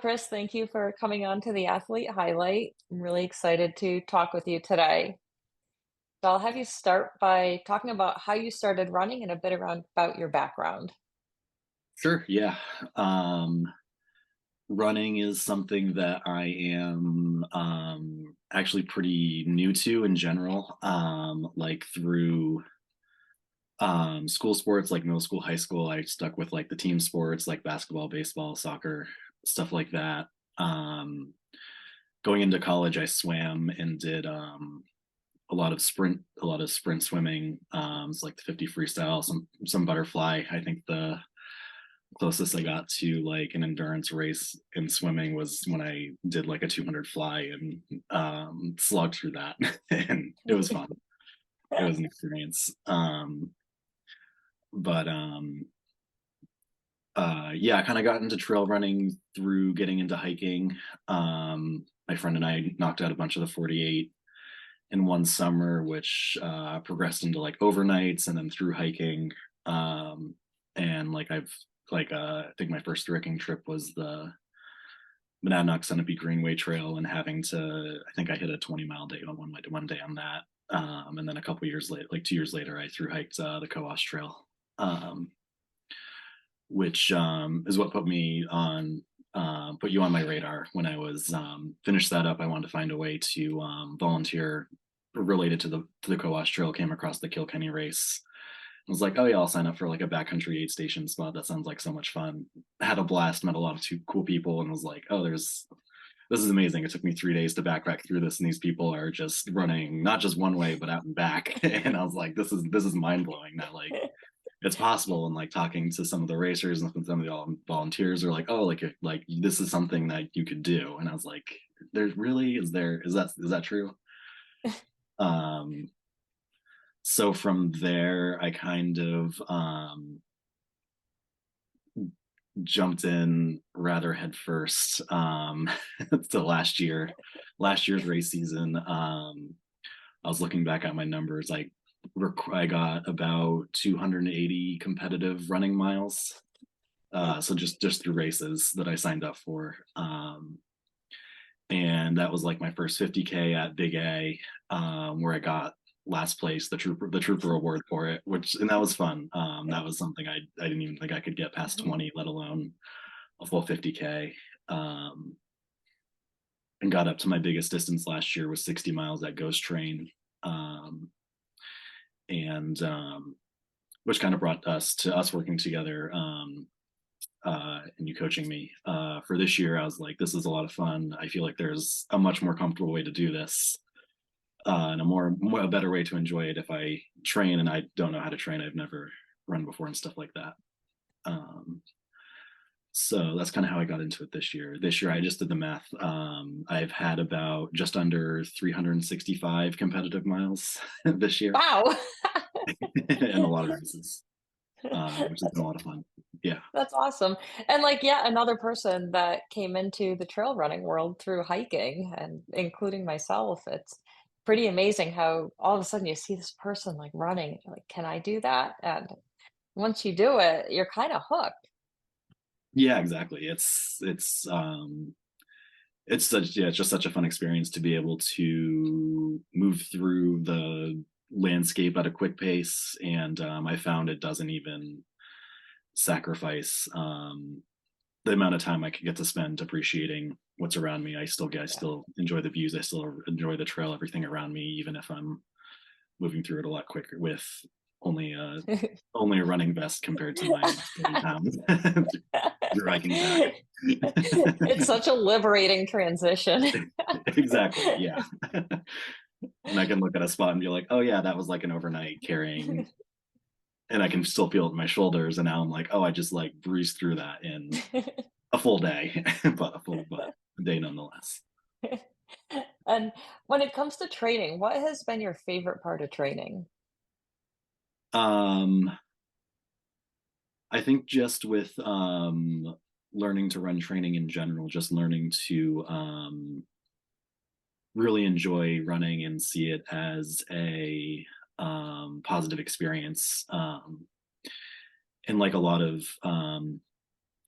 Chris. Thank you for coming on to the Athlete Highlight. I'm really excited to talk with you today. So I'll have you start by talking about how you started running and a bit around about your background. Sure, yeah. Running is something that I am actually pretty new to in general. Like through school sports, like middle school, high school, I stuck with like the team sports, like basketball, baseball, soccer, stuff like that. Um, Going into college, I swam and did a lot of sprint swimming. It's like the 50 freestyle, some butterfly. I think the closest I got to like an endurance race in swimming was when I did like a 200 fly and slogged through that, and it was fun. It was an experience. But Yeah, I kind of got into trail running through getting into hiking. My friend and I knocked out a bunch of the 48 in one summer, which progressed into like overnights and then through hiking. Um, and like I think my first hiking trip was the Monadnock Sunapee Greenway Trail, and having to, I think I hit a 20-mile day on one day on that. And then a couple years later, like 2 years later, I through hiked the Coas Trail, um, which is what put you on my radar when I was finished that up. I wanted to find a way to volunteer related to the Coas Trail. Came across the Kilkenny race. I was like, oh yeah, I'll sign up for like a backcountry aid station spot. That sounds like so much fun. Had a blast, met a lot of cool people, and was like, oh, this is amazing. It took me 3 days to backpack through this, and these people are just running not just one way but out and back. And I was like, this is mind blowing. That like it's possible. And like talking to some of the racers and some of the volunteers are like, oh, like this is something that you could do. And I was like, there's really is that true? Um, so from there, I kind of jumped in rather headfirst to last year's race season. I was looking back at my numbers. I got about 280 competitive running miles. So just through races that I signed up for. And that was like my first 50K at Big A, where I got last place, the trooper award for it, and that was fun. That was something I didn't even think I could get past 20, let alone a full 50K. Um, and got up to my biggest distance last year was 60 miles at Ghost Train. Um, and Which kind of brought us to us working together, and you coaching me for this year. I was like, this is a lot of fun. I feel like there's a much more comfortable way to do this, and a better way to enjoy it if I train. And I don't know how to train. I've never run before and stuff like that. Um, so that's kind of how I got into it this year. This year, I just did the math. I've had about just under 365 competitive miles this year, Wow. and a lot of races, which has been a lot of fun. Yeah. That's awesome. And like, yeah, another person that came into the trail running world through hiking and including myself, it's pretty amazing how all of a sudden you see this person like running, you're like, can I do that? And once you do it, you're kind of hooked. Yeah, exactly. It's just such a fun experience to be able to move through the landscape at a quick pace. And I found it doesn't even sacrifice the amount of time I could get to spend appreciating what's around me. I Yeah. still enjoy the views. I still enjoy the trail, everything around me, even if I'm moving through it a lot quicker with only a only a running vest compared to my 30 pounds through hiking back. It's such a liberating transition. Exactly. Yeah. And I can look at a spot and be like, oh yeah, that was like an overnight carrying, and I can still feel it in my shoulders. And now I'm like, oh, I just like breezed through that in a full day, but a day nonetheless. And when it comes to training, what has been your favorite part of training? Um, I think just with learning to run training in general, just learning to really enjoy running and see it as a positive experience. And like a lot of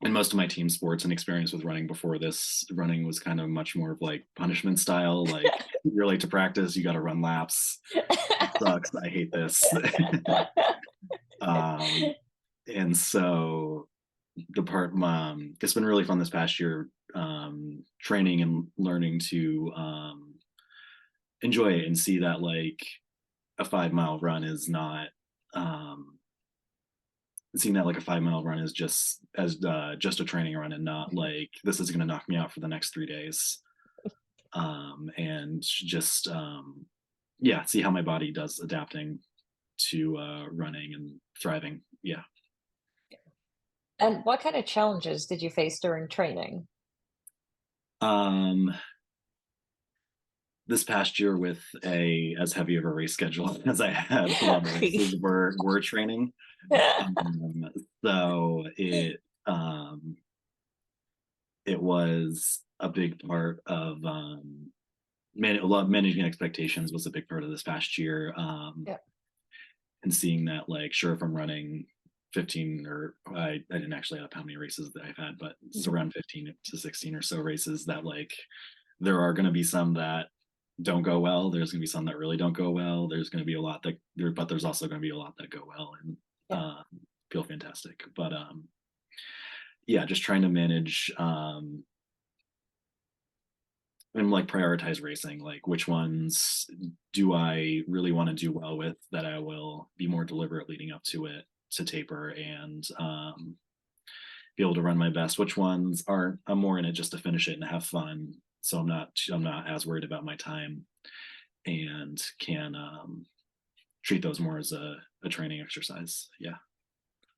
in most of my team sports and experience with running before this, running was kind of much more of like punishment style. Like you're late to practice, you got to run laps. It sucks. I hate this. um, and so it's been really fun this past year, training and learning to enjoy it and see that like a 5 mile run is not um, seeing that like a 5 mile run is just a training run and not like this is going to knock me out for the next 3 days. And just yeah, see how my body does adapting to running and thriving. Yeah. And what kind of challenges did you face during training? um this past year with a as heavy of a race schedule as I had, a lot of races were training. um so it was a big part of a lot of managing expectations was a big part of this past year. Yeah. And seeing that like sure, if I'm running 15 or I didn't actually add up how many races that I've had, but it's Mhm. around 15 to 16 or so races that like there are going to be some that don't go well. There's going to be some that really don't go well. There's going to be a lot that there, but there's also going to be a lot that go well and Yeah. feel fantastic. But yeah, just trying to manage and like prioritize racing, like which ones do I really want to do well with that I will be more deliberate leading up to it to taper and be able to run my best. Which ones aren't? I'm more in it just to finish it and have fun. So I'm not as worried about my time and can treat those more as a training exercise. Yeah,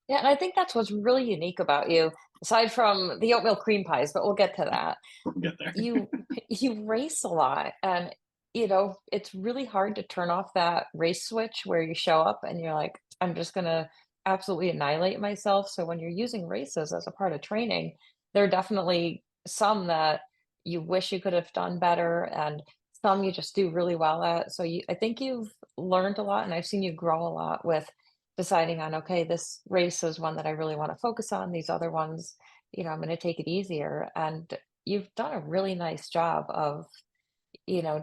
Yeah, and I think that's what's really unique about you, aside from the oatmeal cream pies, but we'll get to that. we'll get there. You you race a lot, and, it's really hard to turn off that race switch where you show up and you're like, "I'm just gonna absolutely annihilate myself." So when you're using races as a part of training, there are definitely some that you wish you could have done better, and some you just do really well at. So I think you've learned a lot, and I've seen you grow a lot with deciding on, "Okay, this race is one that I really wanna focus on. These other ones, I'm gonna take it easier." And you've done a really nice job of,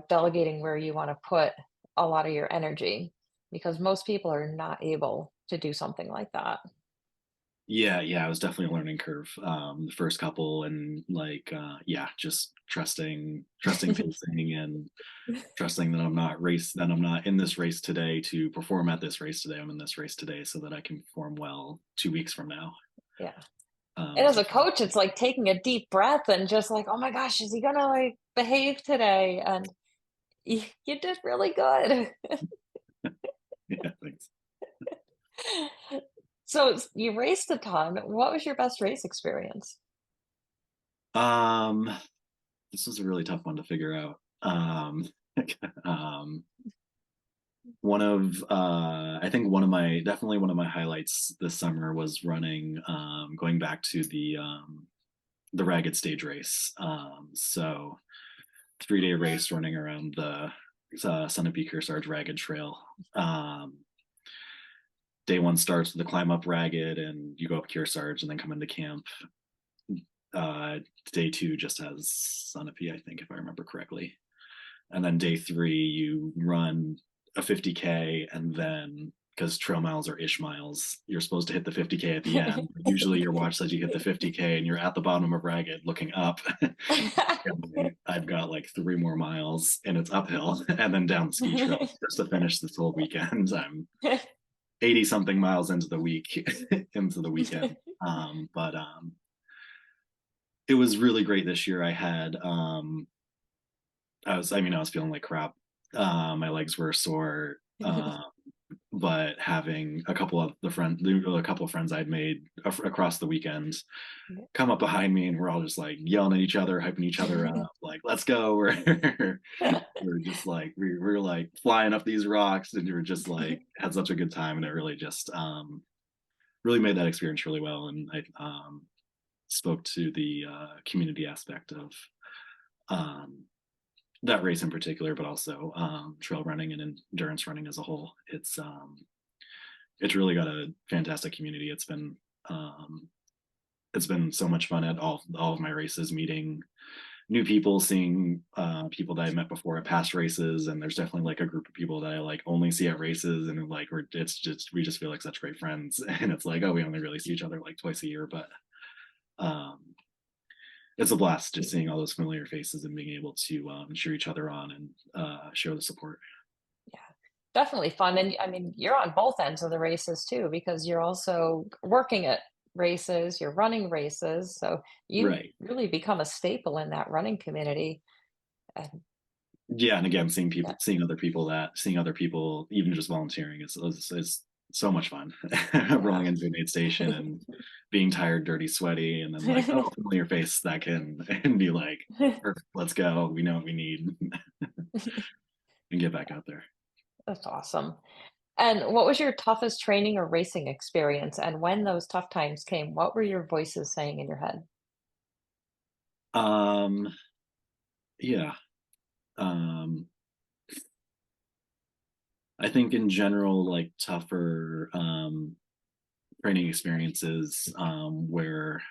delegating where you want to put a lot of your energy because most people are not able to do something like that. Yeah, yeah, it was definitely a learning curve. The first couple and like yeah, just trusting pacing and trusting that I'm not in this race today to perform at this race today. I'm in this race today so that I can perform well 2 weeks from now. Yeah. And Was as a definitely coach, it's like taking a deep breath and just like, oh my gosh, is he gonna like behave today? And you did really good. yeah, thanks. So you raced a ton. What was your best race experience? Um, this was a really tough one to figure out. Um, I think definitely one of my highlights this summer was running going back to the ragged stage race. So 3 day race running around the Sunapee Kearsarge Ragged Trail. Day one starts with the climb up Ragged, and you go up Kearsarge, and then come into camp. Uh, Day two just has Sunapee, I think, if I remember correctly. And then day three, you run a 50K, and then because trail miles are ish miles, you're supposed to hit the 50K at the end. Usually, your watch says you hit the 50K, and you're at the bottom of Ragged looking up. I've got like 3 more miles, and it's uphill, and then down the ski trail just to finish this whole weekend. I'm 80 something miles into the week, into the weekend. But it was really great this year. I was feeling like crap. My legs were sore. But having a couple of friends I'd made across the weekend come up behind me, and we're all just like yelling at each other, hyping each other up, like "Let's go!" We're just like we're like flying up these rocks, and we were just like had such a good time, and it really just really made that experience really well. And I spoke to the community aspect of um, that race in particular, but also trail running and endurance running as a whole. It's really got a fantastic community. Um, it's been so much fun at all of my races, meeting new people, seeing people that I met before at past races, and there's definitely like a group of people that I like only see at races, and like we just feel like such great friends, and it's like, oh, we only really see each other like twice a year, but um, it's a blast just seeing all those familiar faces and being able to cheer each other on and show the support. Yeah, definitely fun, and I mean, you're on both ends of the races too because you're also working at races, you're running races, so you Right. really become a staple in that running community, and Yeah, and again, yeah. seeing other people, even just volunteering is so much fun. Yeah. Rolling into an aid station and being tired, dirty, sweaty, and then like, oh, familiar face that can and be like, perfect, let's go. We know what we need and get back out there. That's awesome. And what was your toughest training or racing experience? And when those tough times came, what were your voices saying in your head? Um, yeah. Um, I think in general, like tougher training experiences where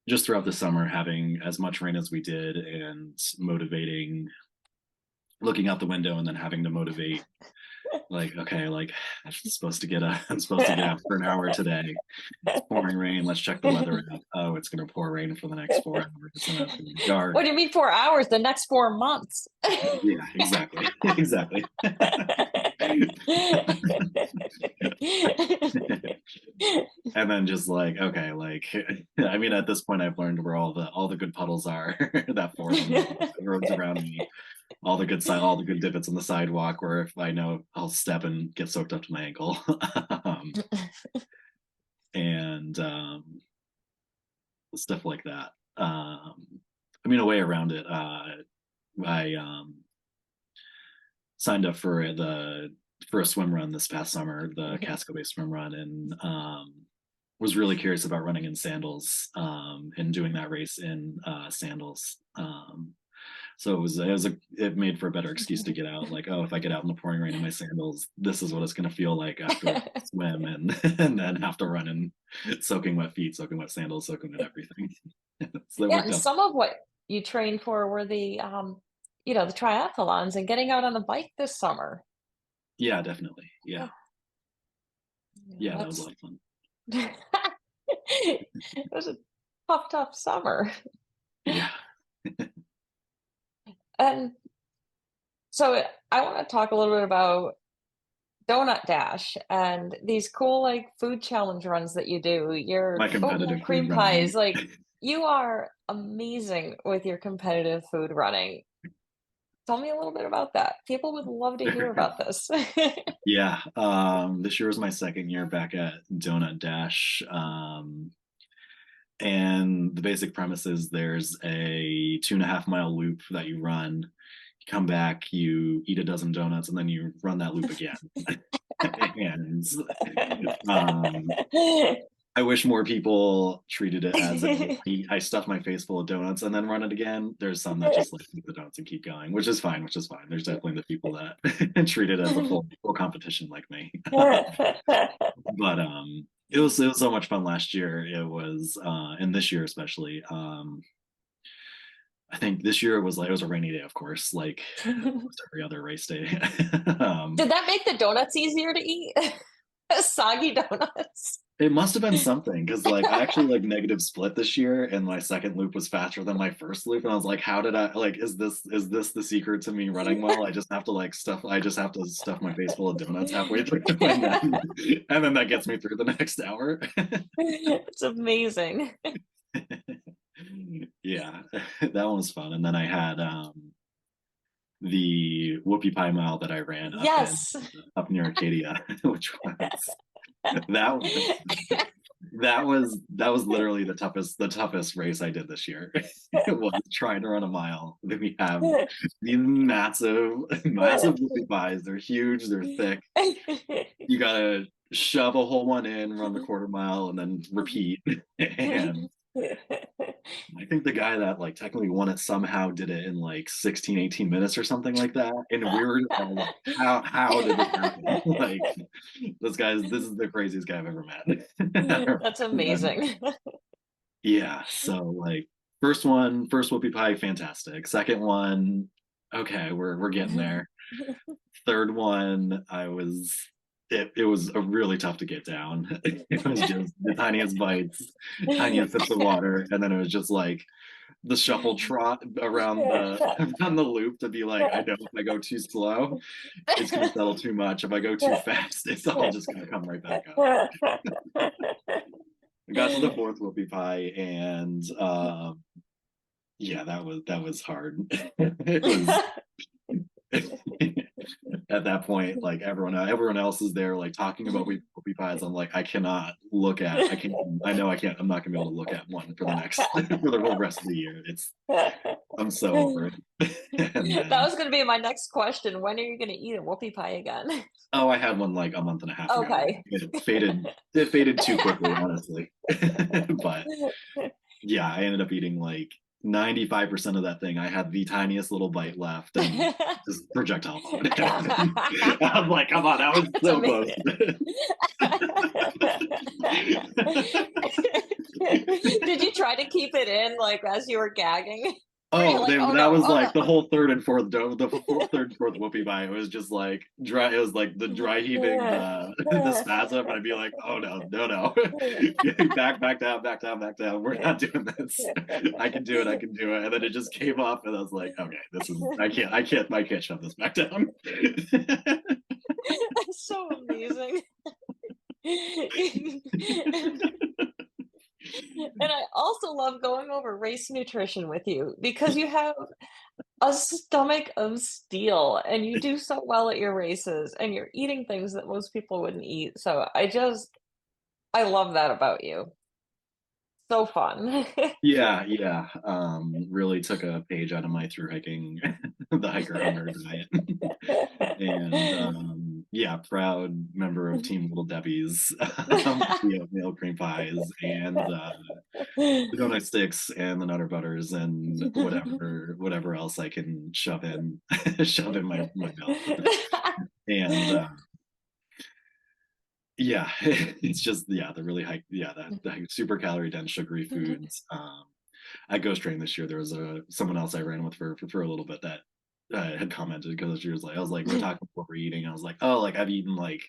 just throughout the summer having as much rain as we did and motivating looking out the window and then having to motivate like, okay, like I'm supposed to get out for an hour today. It's pouring rain. Let's check the weather app. Oh, it's gonna pour rain for the next 4 hours and then it's gonna be dark. What do you mean 4 hours? The next 4 months. Yeah, exactly. Exactly. And then just like, okay, like I mean at this point I've learned where all the good puddles are that form on the roads around me, all the good divots on the sidewalk where if I know I'll step and get soaked up to my ankle. um, and stuff like that. I mean, a way around it. I signed up for a swim run this past summer, the Mhm. Casco Bay swim run, and was really curious about running in sandals and doing that race in sandals. So it made for a better excuse to get out. Like, oh, if I get out in the pouring rain in my sandals, this is what it's going to feel like after a swim and and then have to run in soaking wet feet, soaking wet sandals, soaking wet everything. So that Yeah, worked and out. some of what you trained for were the triathlons and getting out on the bike this summer. Yeah, definitely. Yeah, Yeah, yeah, yeah, that was a that's lot of fun. it was a tough, tough summer. Yeah. And so I want to talk a little bit about Donut Dash and these cool like food challenge runs that you do. Your My oatmeal competitive food cream running. pies, like you are amazing with your competitive food running. Tell me a little bit about that. People would love to hear about this. Yeah, this year was my second year back at Donut Dash. And the basic premise is there's a 2.5 mile loop that you run. You come back, you eat a dozen donuts, and then you run that loop again. And um, I wish more people treated it as I stuff my face full of donuts and then run it again. There's some that just like eat the donuts and keep going, which is fine, which is fine. There's definitely the people that treat it as a full competition like me. But it was so much fun last year. It was and this year especially. I think this year it was a rainy day, of course, like almost every other race day. um, Did that make the donuts easier to eat? Soggy donuts. It must have been something because like I actually like negative split this year, and my second loop was faster than my first loop, and I was like, how did I like? Is this the secret to me running well? I just have to stuff my face full of donuts halfway through, and then that gets me through the next hour. It's amazing. Yeah, that one was fun, and then I had the whoopie pie mile that I ran Yes. up near Arcadia, which was that was that was literally the toughest race I did this year. It was trying to run a mile. Then we have these massive whoopie pies. They're huge, they're thick. You gotta shove a whole one in, run the quarter mile, and then repeat. And I think the guy that like technically won it somehow did it in like 16, 18 minutes or something like that. And we were just all like, how did this happen? Like this is the craziest guy I've ever met. That's And amazing. yeah, so like first one, first whoopie pie, fantastic. Second one, okay, we're getting there. Third one, it was a really tough to get down. It was just the tiniest bites, tiniest sips of water, and then it was just like the shuffle trot around the around the loop to be like, I know if I go too slow, it's gonna settle too much. If I go too fast, it's all just gonna come right back up. I got to the fourth whoopie pie, and yeah, that was hard. It was at that point, like everyone else is there, like talking about whoopie pies. I'm like, I can't, I know I can't, I'm not gonna be able to look at one for the next for the whole rest of the year. I'm so over it. And That then, was gonna be my next question. When are you gonna eat a whoopie pie again? oh, I had one like a month and a half ago. Okay. It faded too quickly, honestly. But yeah, I ended up eating like 95% of that thing. I had the tiniest little bite left and just projectile vomited. I'm like, come on, that was That's so close. amazing. Did you try to keep it in, like, as you were gagging? Were you Oh, like, "Oh, that no. was Oh, like the no." whole third and fourth third and fourth whoopie bite. It was just like dry. It was like the dry heaving, the spasm, and I'd be like, "Oh no, no, no, back down, back down, back down. We're not doing this. I can do it. I can do it." And then it just came up, and I was like, "Okay, this is. I can't shove this back down." That's so amazing. And I also love going over race nutrition with you because you have a stomach of steel and you do so well at your races and you're eating things that most people wouldn't eat. So I love that about you. So fun. Yeah, yeah. Really took a page out of my through hiking, the hiker hunger diet. And yeah, proud member of Team Little Debbie's, the oatmeal cream pies and the donut sticks and the Nutter Butters and whatever else I can shove in my mouth. And yeah, it's just yeah, the really high yeah, the super calorie dense sugary foods. At Ghost Train this year, there was someone else I ran with for a little bit that had commented because she was like, I was like, we're talking what we're eating. I was like, oh, like I've eaten like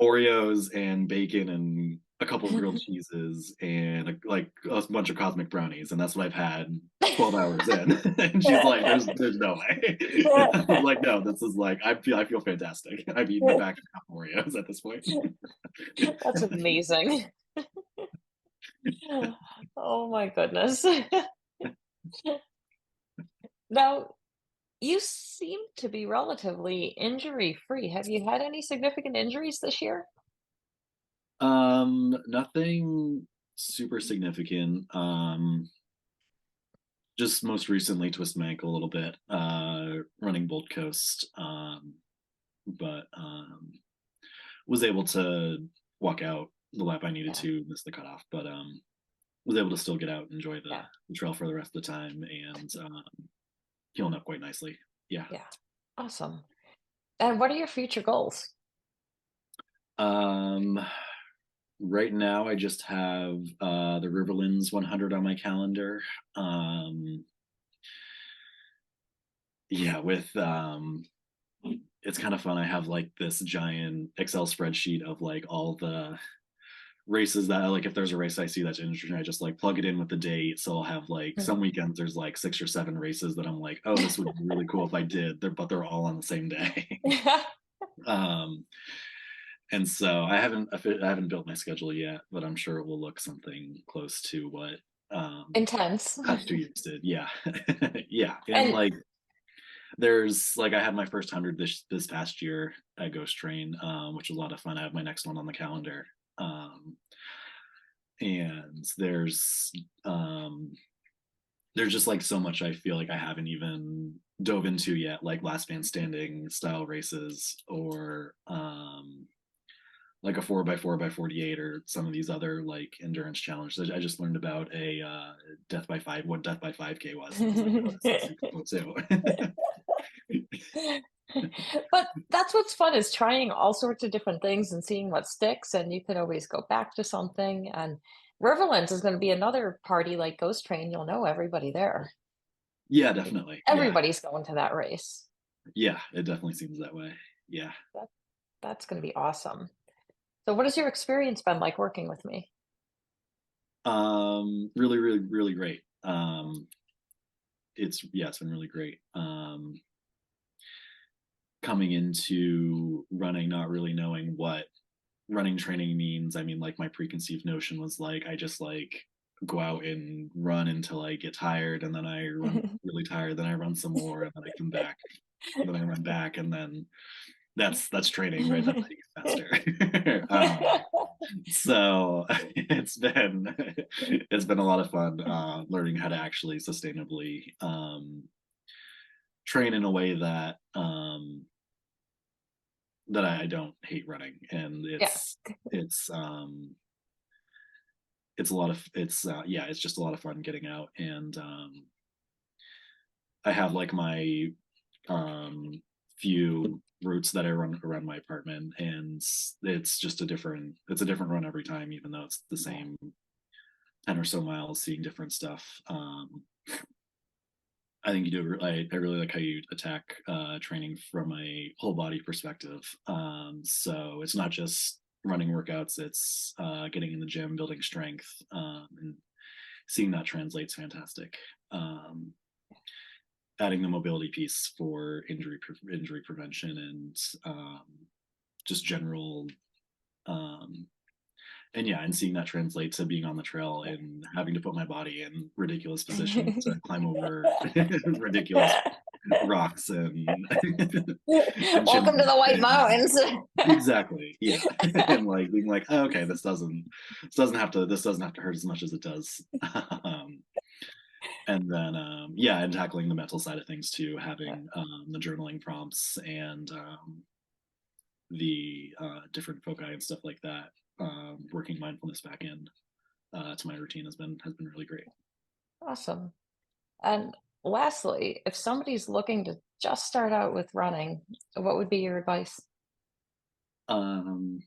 Oreos and bacon and a couple of grilled cheeses and like a bunch of cosmic brownies, and that's what I've had 12 hours in. And she's like, there's no way. And I was like, no, this is like I feel fantastic. I've eaten a pack of Oreos at this point. That's amazing. Oh my goodness. Now, you seem to be relatively injury free. Have you had any significant injuries this year? Nothing super significant. Just most recently twisted my ankle a little bit, running Bold Coast. But was able to walk out the lap I needed Yeah, to, miss the cutoff, but was able to still get out and enjoy yeah, the trail for the rest of the time and healing up quite nicely. Yeah. yeah. Awesome. And what are your future goals? Um, right now, I just have the Riverlands 100 on my calendar. Um, yeah, with it's kind of fun. I have like this giant Excel spreadsheet of like all the races that like if there's a race I see that's interesting, I just like plug it in with the date. So I'll have like some weekends there's like 6 or 7 races that I'm like, oh, this would be really cool if I did. But they're all on the same day. um, and so I haven't built my schedule yet, but I'm sure it will look something close to what Intense. past 2 years did. Yeah, yeah, and And like there's like I had my first 100 this past year at Ghost Train, which was a lot of fun. I have my next one on the calendar. Um, and um there's just like so much I feel like I haven't even dove into yet, like last man standing style races or like a 4x4x48 or some of these other like endurance challenges. I just learned about a death by five, what death by 5K was, and I was like, oh, this is super cool too. But that's what's fun is trying all sorts of different things and seeing what sticks, and you can always go back to something, and Riverlands is gonna be another party like Ghost Train, you'll know everybody there. Yeah, Like, definitely. Yeah, everybody's going to that race. yeah, it definitely seems that way. Yeah. That that's gonna be awesome. So what has your experience been like working with me? Really, really, really great. It's yeah, it's been really great. Coming into running, not really knowing what running training means. I mean, like my preconceived notion was like I just like go out and run until I get tired, and then I run really tired, then I run some more, and then I come back, and then I run back, and then that's training, right? That's how you get faster. So it's been a lot of fun learning how to actually sustainably train in a way that that I don't hate running, and Yeah. it's a lot of yeah, it's just a lot of fun getting out, and I have like my few routes that I run around my apartment, and it's a different run every time, even though it's the Yeah. same 10 or so miles, seeing different stuff. I think you do. I really like how you attack training from a whole body perspective. So it's not just running workouts; it's getting in the gym, building strength, and seeing that translates fantastic. Um, Adding the mobility piece for injury prevention and just general um, and yeah, and seeing that translate to being on the trail and having to put my body in ridiculous positions to climb over ridiculous rocks and and Welcome to chimneys the White and Mountains. exactly, yeah. And like being like, oh, okay, this doesn't have to hurt as much as it does. um, and then yeah, and tackling the mental side of things too, Yeah, having the journaling prompts and the different foci and stuff like that. Working mindfulness back in to my routine has been really great. awesome. And lastly, if somebody's looking to just start out with running, what would be your advice? Um,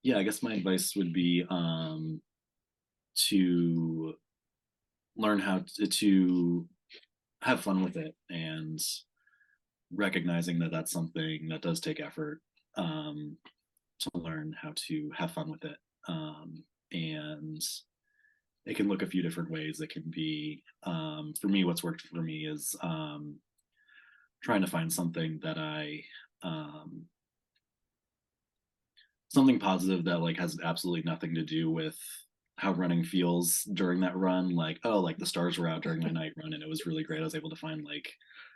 yeah, I guess my advice would be to learn how to have fun with it, and recognizing that that's something that does take effort, um, to learn how to have fun with it. And it can look a few different ways. It can be for me, what's worked for me is trying to find something that um, something positive that like has absolutely nothing to do with how running feels during that run. Like, oh, like the stars were out during my night run and it was really great. I was able to find like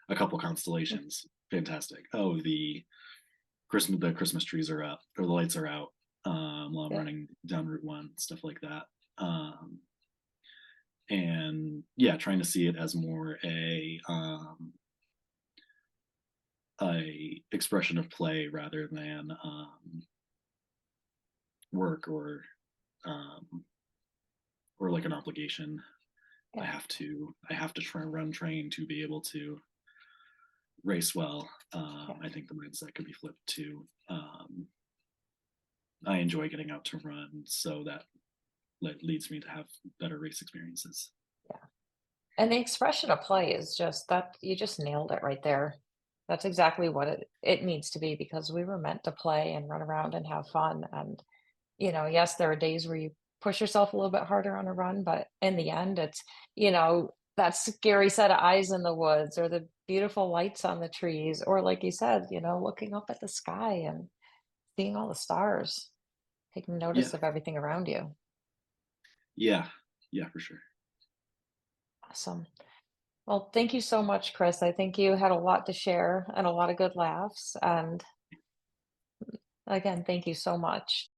a couple constellations. Fantastic. Oh, the Christmas trees are up or the lights are out while I'm Yeah, running down Route One, stuff like that. And yeah, trying to see it as more a expression of play rather than work um, or like an obligation. yeah, I have to try and run train to be able to race well. yeah. I think the mindset could be flipped to I enjoy getting out to run, so that leads me to have better race experiences. Yeah. And the expression of play is just that you just nailed it right there. That's exactly what it needs to be because we were meant to play and run around and have fun. And, yes, there are days where you push yourself a little bit harder on a run, but in the end, it's, that scary set of eyes in the woods or the beautiful lights on the trees, or like you said, looking up at the sky and seeing all the stars, taking Yeah, notice of everything around you. yeah, yeah, for sure. Awesome. Well, thank you so much, Chris. I think you had a lot to share and a lot of good laughs. And again, thank you so much.